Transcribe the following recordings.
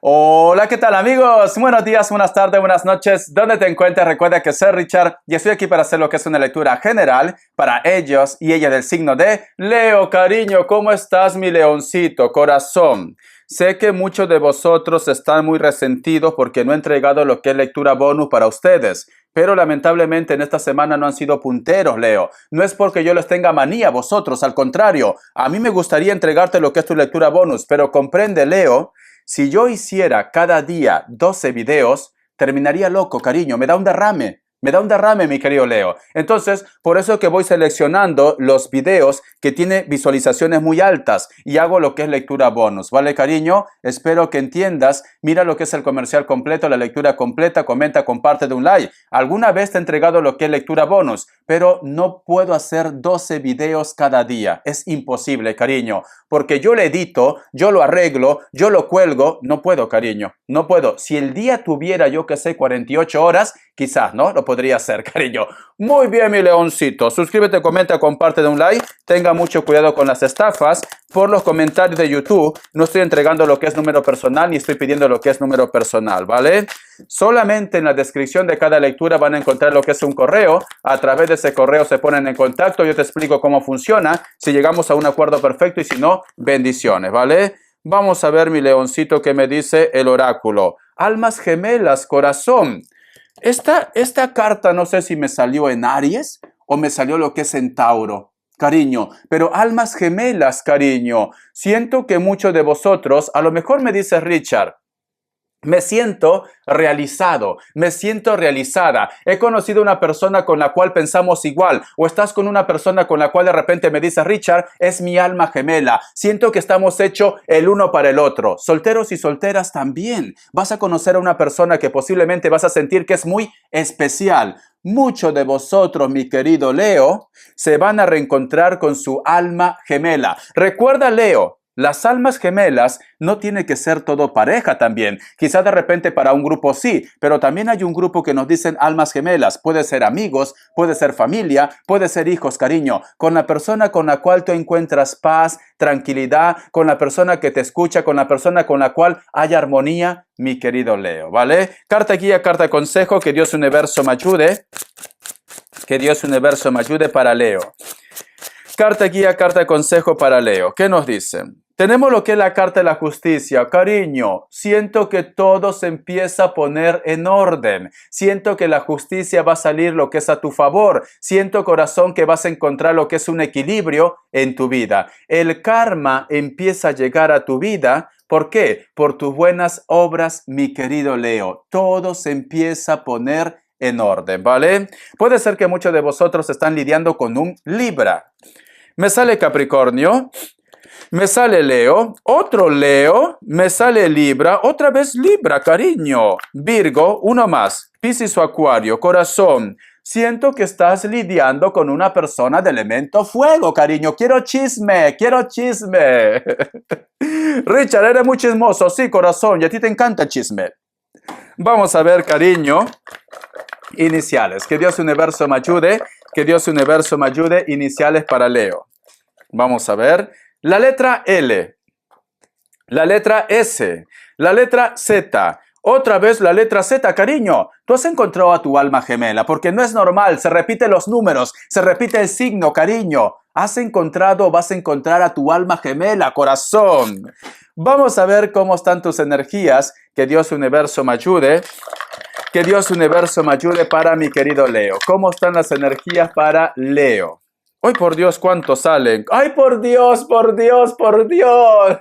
Hola, ¿qué tal amigos? Buenos días, buenas tardes, buenas noches. ¿Dónde te encuentras? Recuerda que soy Richard y estoy aquí para hacer lo que es una lectura general para ellos y ella del signo de Leo. Cariño, ¿cómo estás, mi leoncito? Corazón. Sé que muchos de vosotros están muy resentidos porque no he entregado lo que es lectura bonus para ustedes. Pero lamentablemente en esta semana no han sido punteros, Leo. No es porque yo les tenga manía a vosotros, al contrario. A mí me gustaría entregarte lo que es tu lectura bonus, pero comprende, Leo. Si yo hiciera cada día 12 videos, terminaría loco, cariño. Me da un derrame. Me da un derrame, mi querido Leo. Entonces, por eso es que voy seleccionando los videos que tienen visualizaciones muy altas y hago lo que es lectura bonus. ¿Vale, cariño? Espero que entiendas. Mira lo que es el comercial completo, la lectura completa. Comenta, comparte de un like. Alguna vez te he entregado lo que es lectura bonus, pero no puedo hacer 12 videos cada día. Es imposible, cariño. Porque yo lo edito, yo lo arreglo, yo lo cuelgo. No puedo, cariño. No puedo. Si el día tuviera, yo que sé, 48 horas, quizás, ¿no? Lo podría hacer, cariño. Muy bien, mi leoncito. Suscríbete, comenta, comparte de un like. Tenga mucho cuidado con las estafas. Por los comentarios de YouTube, no estoy entregando lo que es número personal, ni estoy pidiendo lo que es número personal, ¿vale? Solamente en la descripción de cada lectura van a encontrar lo que es un correo. A través de ese correo se ponen en contacto. Yo te explico cómo funciona, si llegamos a un acuerdo perfecto y si no, bendiciones, ¿vale? Vamos a ver, mi leoncito, qué me dice el oráculo. Almas gemelas, corazón. Esta carta no sé si me salió en Aries o me salió lo que es en Tauro, cariño. Pero almas gemelas, cariño. Siento que muchos de vosotros, a lo mejor me dice Richard, me siento realizado, me siento realizada. He conocido una persona con la cual pensamos igual. O estás con una persona con la cual de repente me dice, Richard, es mi alma gemela. Siento que estamos hechos el uno para el otro. Solteros y solteras también. Vas a conocer a una persona que posiblemente vas a sentir que es muy especial. Muchos de vosotros, mi querido Leo, se van a reencontrar con su alma gemela. Recuerda, Leo, las almas gemelas no tiene que ser todo pareja también. Quizás de repente para un grupo sí, pero también hay un grupo que nos dicen almas gemelas. Puede ser amigos, puede ser familia, puede ser hijos, cariño. Con la persona con la cual tú encuentras paz, tranquilidad, con la persona que te escucha, con la persona con la cual hay armonía, mi querido Leo, ¿vale? Carta guía, carta consejo, que Dios universo me ayude. Que Dios universo me ayude para Leo. Carta guía, carta de consejo para Leo. ¿Qué nos dicen? Tenemos lo que es la carta de la justicia. Cariño, siento que todo se empieza a poner en orden. Siento que la justicia va a salir lo que es a tu favor. Siento, corazón, que vas a encontrar lo que es un equilibrio en tu vida. El karma empieza a llegar a tu vida. ¿Por qué? Por tus buenas obras, mi querido Leo. Todo se empieza a poner en orden, ¿vale? Puede ser que muchos de vosotros están lidiando con un Libra. Me sale Capricornio, me sale Leo, otro Leo, me sale Libra, otra vez Libra, cariño. Virgo, uno más, Piscis o Acuario, corazón. Siento que estás lidiando con una persona de elemento fuego, cariño. Quiero chisme, quiero chisme. Richard, eres muy chismoso, sí, corazón, y a ti te encanta el chisme. Vamos a ver, cariño, iniciales. Que Dios universo me ayude, que Dios universo me ayude, iniciales para Leo. Vamos a ver. La letra L, la letra S, la letra Z. Otra vez la letra Z, cariño. Tú has encontrado a tu alma gemela, porque no es normal. Se repiten los números, se repite el signo, cariño. Has encontrado, vas a encontrar a tu alma gemela, corazón. Vamos a ver cómo están tus energías. Que Dios universo me ayude. Que Dios universo me ayude para mi querido Leo. ¿Cómo están las energías para Leo? ¡Ay, por Dios, cuántos salen! ¡Ay, por Dios, por Dios, por Dios!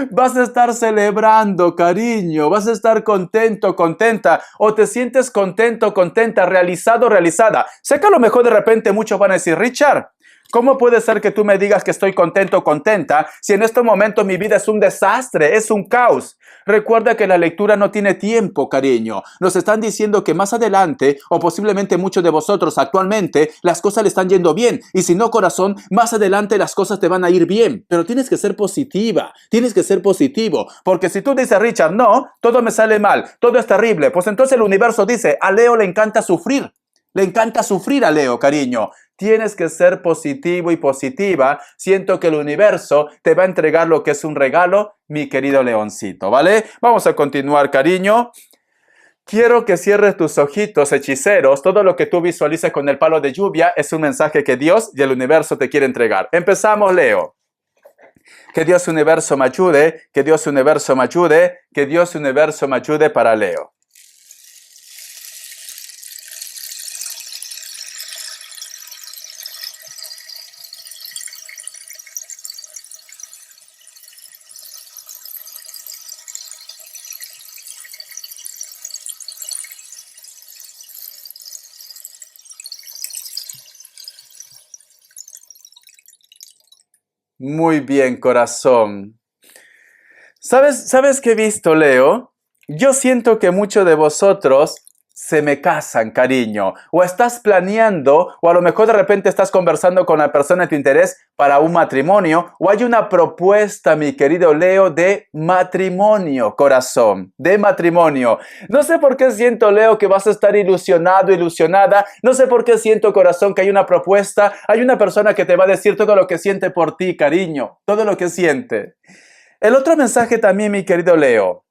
Vas a estar celebrando, cariño. Vas a estar contento, contenta. O te sientes contento, contenta, realizado, realizada. Sé que a lo mejor de repente muchos van a decir, Richard, ¿cómo puede ser que tú me digas que estoy contento, contenta, si en estos momentos mi vida es un desastre, es un caos? Recuerda que la lectura no tiene tiempo, cariño. Nos están diciendo que más adelante, o posiblemente muchos de vosotros actualmente, las cosas le están yendo bien. Y si no, corazón, más adelante las cosas te van a ir bien. Pero tienes que ser positiva, tienes que ser positivo. Porque si tú dices, Richard, no, todo me sale mal, todo es terrible, pues entonces el universo dice, a Leo le encanta sufrir. Le encanta sufrir a Leo, cariño. Tienes que ser positivo y positiva. Siento que el universo te va a entregar lo que es un regalo, mi querido leoncito, ¿vale? Vamos a continuar, cariño. Quiero que cierres tus ojitos, hechiceros. Todo lo que tú visualices con el palo de lluvia es un mensaje que Dios y el universo te quiere entregar. Empezamos, Leo. Que Dios universo me ayude, que Dios universo me ayude, que Dios universo me ayude para Leo. Muy bien, corazón. ¿Sabes qué he visto, Leo? Yo siento que muchos de vosotros se me casan, cariño. O estás planeando, o a lo mejor de repente estás conversando con la persona de tu interés para un matrimonio, o hay una propuesta, mi querido Leo, de matrimonio, corazón, de matrimonio. No sé por qué siento, Leo, que vas a estar ilusionado, ilusionada. No sé por qué siento, corazón, que hay una propuesta, hay una persona que te va a decir todo lo que siente por ti, cariño, todo lo que siente. El otro mensaje también, mi querido Leo.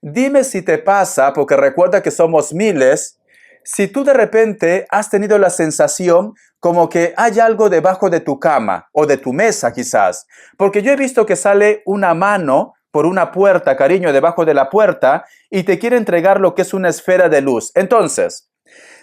Dime si te pasa, porque recuerda que somos miles, si tú de repente has tenido la sensación como que hay algo debajo de tu cama o de tu mesa quizás. Porque yo he visto que sale una mano por una puerta, cariño, debajo de la puerta y te quiere entregar lo que es una esfera de luz. Entonces,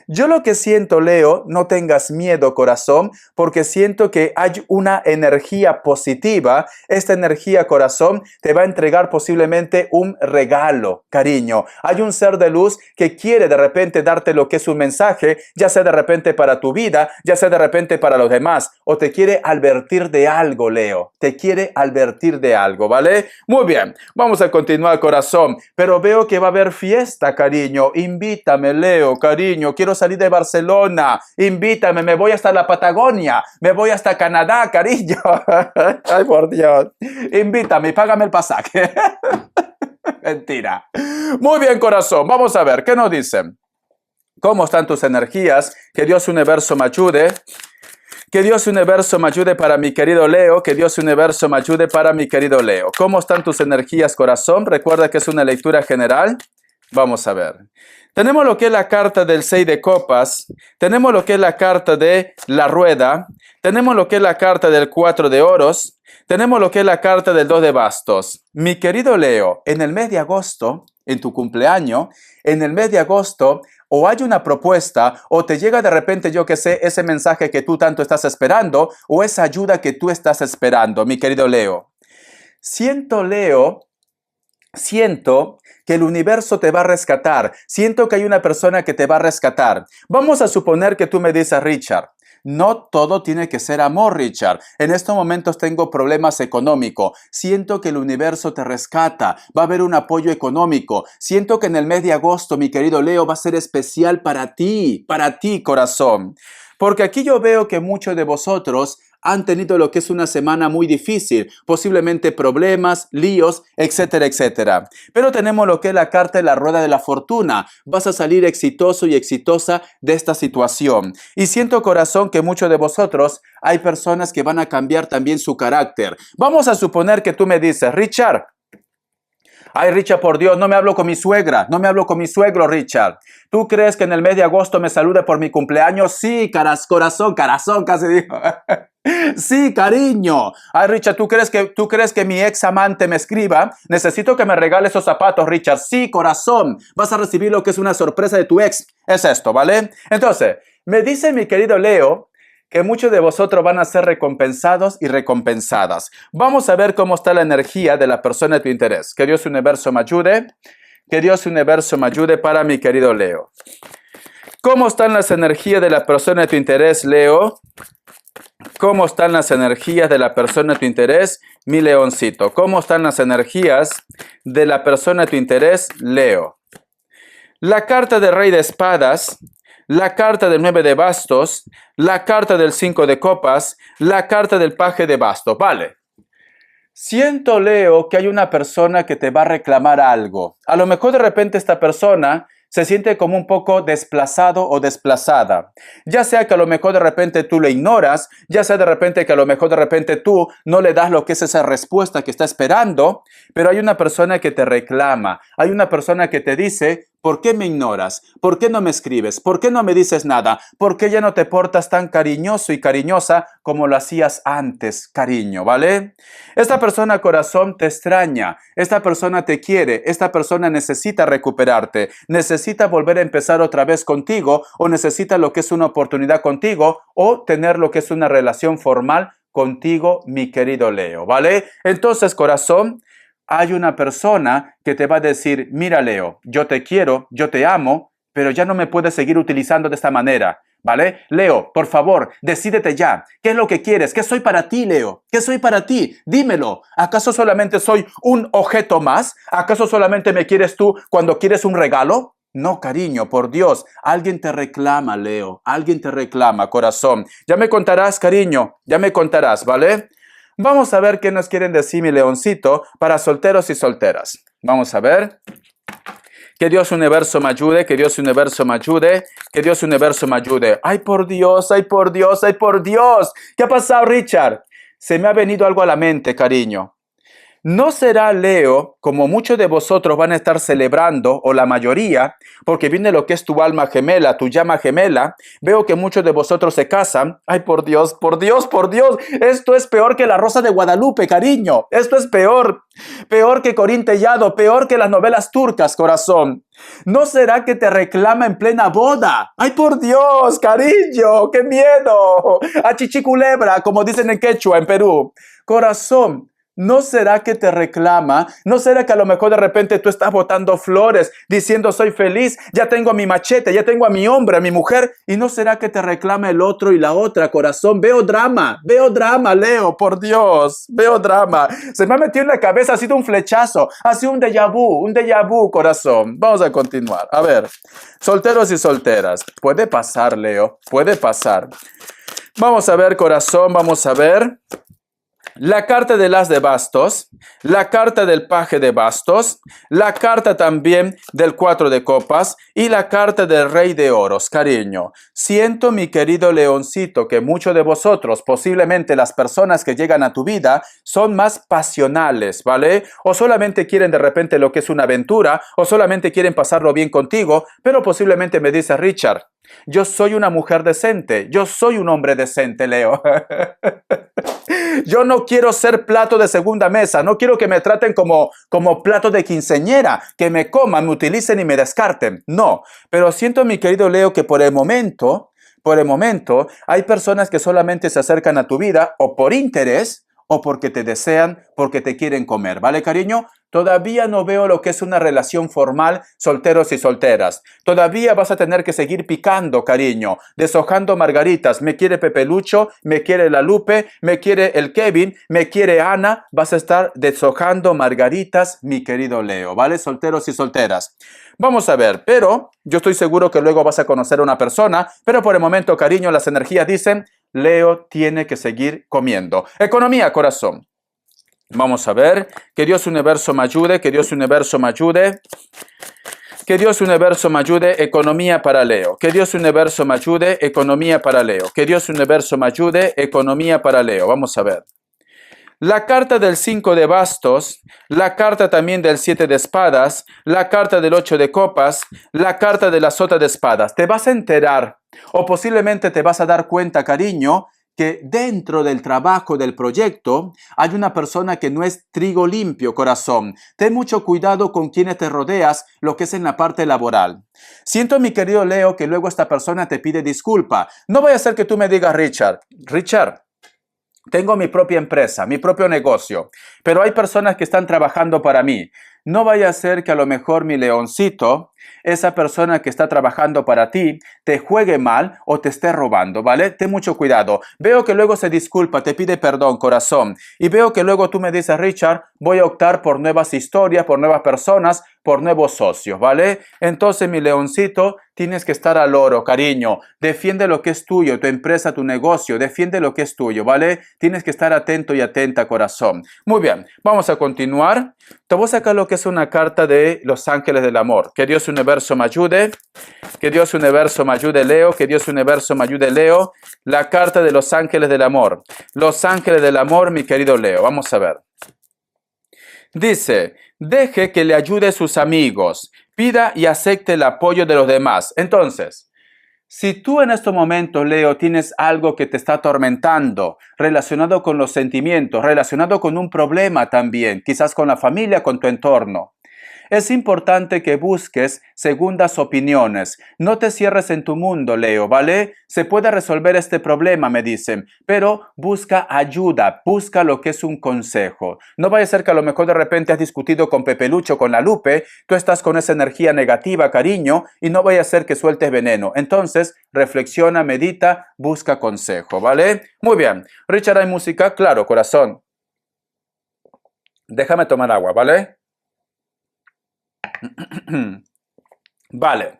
yo lo que siento, Leo, no tengas miedo, corazón, porque siento que hay una energía positiva. Esta energía, corazón, te va a entregar posiblemente un regalo, cariño. Hay un ser de luz que quiere de repente darte lo que es un mensaje, ya sea de repente para tu vida, ya sea de repente para los demás, o te quiere advertir de algo, Leo. Te quiere advertir de algo, ¿vale? Muy bien, vamos a continuar, corazón, pero veo que va a haber fiesta, cariño. Invítame, Leo, cariño, quiero salir de Barcelona, invítame, me voy hasta la Patagonia, me voy hasta Canadá, cariño. Ay, por Dios. Invítame, págame el pasaje. Mentira. Muy bien, corazón, vamos a ver, ¿qué nos dicen? ¿Cómo están tus energías? Que Dios universo me ayude. Que Dios universo me ayude para mi querido Leo. Que Dios universo me ayude para mi querido Leo. ¿Cómo están tus energías, corazón? Recuerda que es una lectura general. Vamos a ver. Tenemos lo que es la carta del 6 de copas, tenemos lo que es la carta de la rueda, tenemos lo que es la carta del 4 de oros, tenemos lo que es la carta del 2 de bastos. Mi querido Leo, en el mes de agosto, en tu cumpleaños, en el mes de agosto, o hay una propuesta, o te llega de repente, yo que sé, ese mensaje que tú tanto estás esperando, o esa ayuda que tú estás esperando, mi querido Leo. Leo, siento que el universo te va a rescatar. Siento que hay una persona que te va a rescatar. Vamos a suponer que tú me dices, Richard, no todo tiene que ser amor, Richard. En estos momentos tengo problemas económicos. Siento que el universo te rescata. Va a haber un apoyo económico. Siento que en el mes de agosto, mi querido Leo, va a ser especial para ti, corazón. Porque aquí yo veo que muchos de vosotros han tenido lo que es una semana muy difícil, posiblemente problemas, líos, etcétera, etcétera. Pero tenemos lo que es la carta de la rueda de la fortuna. Vas a salir exitoso y exitosa de esta situación. Y siento, corazón, que muchos de vosotros hay personas que van a cambiar también su carácter. Vamos a suponer que tú me dices, Richard, ay, Richard, por Dios, no me hablo con mi suegra, no me hablo con mi suegro, Richard. ¿Tú crees que en el mes de agosto me salude por mi cumpleaños? Sí, corazón, casi dijo. Sí, cariño. Ay, Richard, ¿tú crees que mi ex amante me escriba? Necesito que me regale esos zapatos, Richard. Sí, corazón. Vas a recibir lo que es una sorpresa de tu ex. Es esto, ¿vale? Entonces, me dice mi querido Leo que muchos de vosotros van a ser recompensados y recompensadas. Vamos a ver cómo está la energía de la persona de tu interés. Que Dios universo me ayude. Que Dios universo me ayude para mi querido Leo. ¿Cómo están las energías de la persona de tu interés, Leo? ¿Cómo están las energías de la persona de tu interés, mi leoncito? ¿Cómo están las energías de la persona de tu interés, Leo? La carta del Rey de Espadas, la carta del 9 de bastos, la carta del 5 de copas, la carta del paje de bastos. Vale. Siento, Leo, que hay una persona que te va a reclamar algo. A lo mejor de repente esta persona se siente como un poco desplazado o desplazada. Ya sea que a lo mejor de repente tú le ignoras, ya sea de repente que a lo mejor de repente tú no le das lo que es esa respuesta que está esperando, pero hay una persona que te reclama, hay una persona que te dice: ¿por qué me ignoras? ¿Por qué no me escribes? ¿Por qué no me dices nada? ¿Por qué ya no te portas tan cariñoso y cariñosa como lo hacías antes, cariño? ¿Vale? Esta persona, corazón, te extraña. Esta persona te quiere. Esta persona necesita recuperarte. Necesita volver a empezar otra vez contigo, o necesita lo que es una oportunidad contigo, o tener lo que es una relación formal contigo, mi querido Leo. ¿Vale? Entonces, corazón, hay una persona que te va a decir: mira, Leo, yo te quiero, yo te amo, pero ya no me puedes seguir utilizando de esta manera, ¿vale? Leo, por favor, decídete ya. ¿Qué es lo que quieres? ¿Qué soy para ti, Leo? ¿Qué soy para ti? Dímelo. ¿Acaso solamente soy un objeto más? ¿Acaso solamente me quieres tú cuando quieres un regalo? No, cariño, por Dios. Alguien te reclama, Leo. Alguien te reclama, corazón. Ya me contarás, cariño. Ya me contarás, ¿vale? Vamos a ver qué nos quieren decir, mi leoncito, para solteros y solteras. Vamos a ver. Que Dios universo me ayude, que Dios universo me ayude, que Dios universo me ayude. ¡Ay, por Dios, ay, por Dios, ay, por Dios! ¿Qué ha pasado, Richard? Se me ha venido algo a la mente, cariño. ¿No será, Leo, como muchos de vosotros van a estar celebrando, o la mayoría, porque viene lo que es tu alma gemela, tu llama gemela? Veo que muchos de vosotros se casan. ¡Ay, por Dios, por Dios, por Dios! Esto es peor que la Rosa de Guadalupe, cariño. Esto es peor. Peor que Corín Tellado, peor que las novelas turcas, corazón. ¿No será que te reclama en plena boda? ¡Ay, por Dios, cariño! ¡Qué miedo! Achichiculebra, como dicen en quechua, en Perú. Corazón, ¿no será que te reclama? ¿No será que a lo mejor de repente tú estás botando flores diciendo: soy feliz, ya tengo a mi machete, ya tengo a mi hombre, a mi mujer? ¿Y no será que te reclama el otro y la otra, corazón? Veo drama, Leo, por Dios, veo drama. Se me ha metido en la cabeza, ha sido un flechazo, ha sido un déjà vu, corazón. Vamos a continuar. A ver, solteros y solteras. Puede pasar, Leo, puede pasar. Vamos a ver, corazón, vamos a ver. La carta del as de bastos, la carta del paje de bastos, la carta también del 4 de copas y la carta del rey de oros, cariño. Siento, mi querido leoncito, que muchos de vosotros, posiblemente las personas que llegan a tu vida, son más pasionales, ¿vale? O solamente quieren de repente lo que es una aventura, o solamente quieren pasarlo bien contigo, pero posiblemente me dice: Richard, yo soy una mujer decente, yo soy un hombre decente, Leo. Yo no quiero ser plato de segunda mesa, no quiero que me traten como plato de quinceañera, que me coman, me utilicen y me descarten. No, pero siento, mi querido Leo, que por el momento, hay personas que solamente se acercan a tu vida o por interés o porque te desean, porque te quieren comer, ¿vale, cariño? Todavía no veo lo que es una relación formal, solteros y solteras. Todavía vas a tener que seguir picando, cariño, deshojando margaritas. Me quiere Pepe Lucho, me quiere la Lupe, me quiere el Kevin, me quiere Ana. Vas a estar deshojando margaritas, mi querido Leo, ¿vale? Solteros y solteras. Vamos a ver, pero yo estoy seguro que luego vas a conocer a una persona, pero por el momento, cariño, las energías dicen: Leo tiene que seguir comiendo. Economía, corazón. Vamos a ver, que Dios universo me ayude, que Dios universo me ayude, que Dios universo me ayude, economía para Leo, que Dios universo me ayude, economía para Leo, que Dios universo me ayude, economía para Leo. Vamos a ver. La carta del 5 de bastos, la carta también del 7 de espadas, la carta del 8 de copas, la carta de la sota de espadas. Te vas a enterar, o posiblemente te vas a dar cuenta, cariño, que dentro del trabajo del proyecto hay una persona que no es trigo limpio, corazón. Ten mucho cuidado con quienes te rodeas, lo que es en la parte laboral. Siento, mi querido Leo, que luego esta persona te pide disculpa. No vaya a ser que tú me digas: Richard, tengo mi propia empresa, mi propio negocio, pero hay personas que están trabajando para mí. No vaya a ser que a lo mejor, mi leoncito, esa persona que está trabajando para ti te juegue mal o te esté robando, ¿vale? Ten mucho cuidado. Veo que luego se disculpa, te pide perdón, corazón. Y veo que luego tú me dices: Richard, voy a optar por nuevas historias, por nuevas personas, por nuevos socios, ¿vale? Entonces, mi leoncito, tienes que estar al oro, cariño. Defiende lo que es tuyo, tu empresa, tu negocio. Defiende lo que es tuyo, ¿vale? Tienes que estar atento y atenta, corazón. Muy bien, vamos a continuar. Te voy a sacar lo que es una carta de los ángeles del amor. Que Dios Universo me ayude. Que Dios Universo me ayude, Leo. Que Dios Universo me ayude, Leo. La carta de los ángeles del amor. Los ángeles del amor, mi querido Leo. Vamos a ver. Dice, deje que le ayude a sus amigos. Pida y acepte el apoyo de los demás. Entonces, si tú en este momento, Leo, tienes algo que te está atormentando, relacionado con los sentimientos, relacionado con un problema también, quizás con la familia, con tu entorno, es importante que busques segundas opiniones. No te cierres en tu mundo, Leo, ¿vale? Se puede resolver este problema, me dicen, pero busca ayuda, busca lo que es un consejo. No vaya a ser que a lo mejor de repente has discutido con Pepe Lucho, con la Lupe, tú estás con esa energía negativa, cariño, y no vaya a ser que sueltes veneno. Entonces, reflexiona, medita, busca consejo, ¿vale? Muy bien. Richard, ¿hay música? Claro, corazón. Déjame tomar agua, ¿vale? Vale.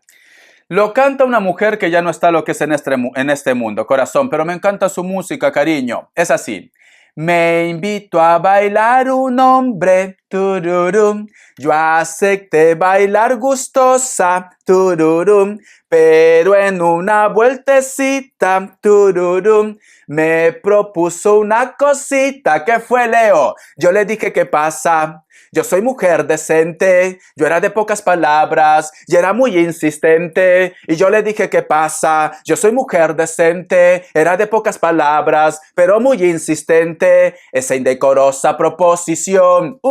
Lo canta una mujer que ya no está lo que es en este mundo, corazón, pero me encanta su música, cariño. Es así. Me invito a bailar un hombre, tururum. Yo acepté bailar gustosa, tururum. Pero en una vueltecita, tururum, me propuso una cosita. ¿Qué fue, Leo? Yo le dije, ¿qué pasa? Yo soy mujer decente, yo era de pocas palabras y era muy insistente. Y yo le dije, ¿qué pasa? Yo soy mujer decente, era de pocas palabras, pero muy insistente. Esa indecorosa proposición,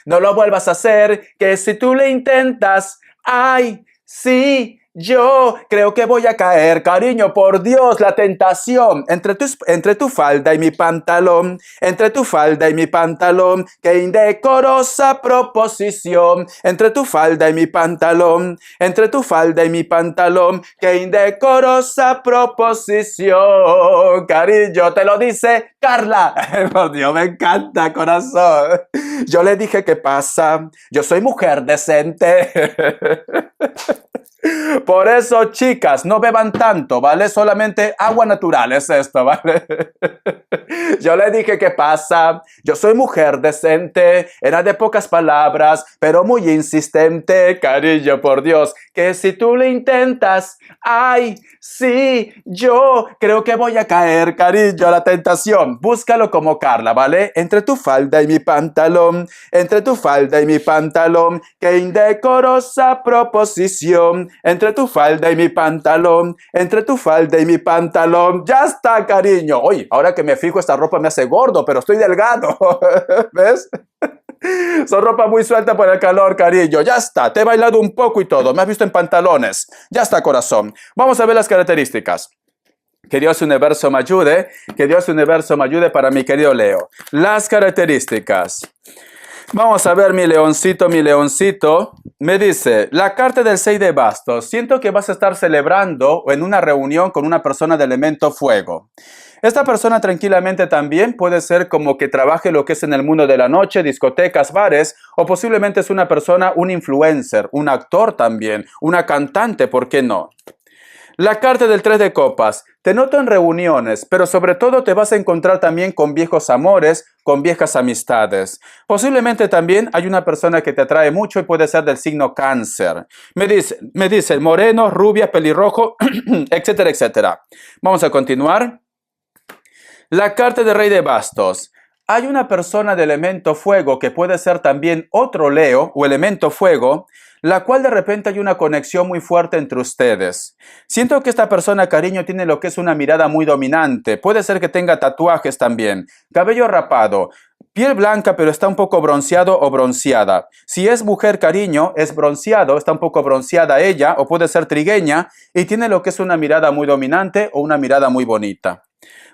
no lo vuelvas a hacer, que si tú le intentas, ay, sí. Yo creo que voy a caer, cariño, por Dios, la tentación entre tu falda y mi pantalón, entre tu falda y mi pantalón, qué indecorosa proposición, entre tu falda y mi pantalón, entre tu falda y mi pantalón, qué indecorosa proposición, cariño, te lo dice Carla. Por Dios, me encanta, corazón. Yo le dije, ¿qué pasa? Yo soy mujer decente. Por eso, chicas, no beban tanto, ¿vale? Solamente agua natural es esto, ¿vale? Yo le dije, ¿qué pasa? Yo soy mujer decente, era de pocas palabras, pero muy insistente, cariño, por Dios, que si tú le intentas, ay, sí, yo creo que voy a caer, cariño, a la tentación. Búscalo como Carla, ¿vale? Entre tu falda y mi pantalón, entre tu falda y mi pantalón, qué indecorosa proposición. Entre tu falda y mi pantalón, entre tu falda y mi pantalón. Ya está, cariño. Oye, ahora que me fijo, esta ropa me hace gordo, pero estoy delgado. ¿Ves? Son ropa muy suelta por el calor, cariño. Ya está, te he bailado un poco y todo. Me has visto en pantalones. Ya está, corazón. Vamos a ver las características. Que Dios Universo me ayude. Que Dios Universo me ayude para mi querido Leo. Las características. Vamos a ver, mi leoncito, mi leoncito. Me dice, la carta del 6 de bastos. Siento que vas a estar celebrando o en una reunión con una persona de elemento fuego. Esta persona tranquilamente también puede ser como que trabaje lo que es en el mundo de la noche, discotecas, bares, o posiblemente es una persona, un influencer, un actor también, una cantante, ¿por qué no? La carta del 3 de copas. Te noto en reuniones, pero sobre todo te vas a encontrar también con viejos amores, con viejas amistades. Posiblemente también hay una persona que te atrae mucho y puede ser del signo cáncer. Me dice moreno, rubia, pelirrojo, etcétera, etcétera. Vamos a continuar. La carta del rey de bastos. Hay una persona de elemento fuego que puede ser también otro Leo o elemento fuego, la cual de repente hay una conexión muy fuerte entre ustedes. Siento que esta persona, cariño, tiene lo que es una mirada muy dominante. Puede ser que tenga tatuajes también, cabello rapado, piel blanca pero está un poco bronceado o bronceada. Si es mujer, cariño, es bronceado, está un poco bronceada ella, o puede ser trigueña y tiene lo que es una mirada muy dominante o una mirada muy bonita.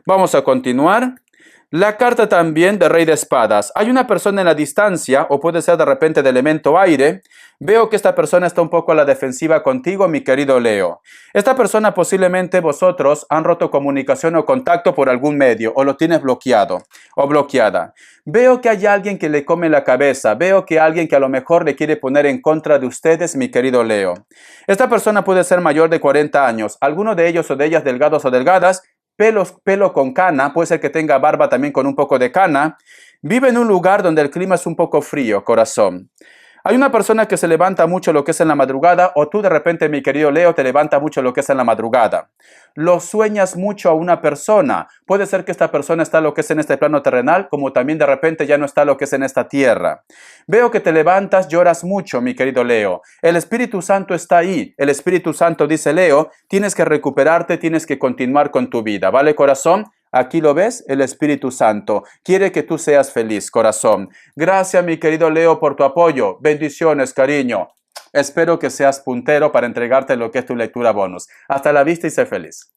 Vamos a continuar. La carta también de Rey de Espadas. Hay una persona en la distancia, o puede ser de repente de elemento aire. Veo que esta persona está un poco a la defensiva contigo, mi querido Leo. Esta persona posiblemente vosotros han roto comunicación o contacto por algún medio, o lo tienes bloqueado o bloqueada. Veo que hay alguien que le come la cabeza. Veo que hay alguien que a lo mejor le quiere poner en contra de ustedes, mi querido Leo. Esta persona puede ser mayor de 40 años. Alguno de ellos o de ellas delgados o delgadas. Pelo con cana, puede ser que tenga barba también con un poco de cana. Vive en un lugar donde el clima es un poco frío, corazón. Hay una persona que se levanta mucho lo que es en la madrugada, o tú de repente, mi querido Leo, te levanta mucho lo que es en la madrugada. Lo sueñas mucho a una persona. Puede ser que esta persona está lo que es en este plano terrenal, como también de repente ya no está lo que es en esta tierra. Veo que te levantas, lloras mucho, mi querido Leo. El Espíritu Santo está ahí. El Espíritu Santo dice, Leo, tienes que recuperarte, tienes que continuar con tu vida. ¿Vale, corazón? Aquí lo ves, el Espíritu Santo quiere que tú seas feliz, corazón. Gracias, mi querido Leo, por tu apoyo. Bendiciones, cariño. Espero que seas puntero para entregarte lo que es tu lectura bonus. Hasta la vista y sé feliz.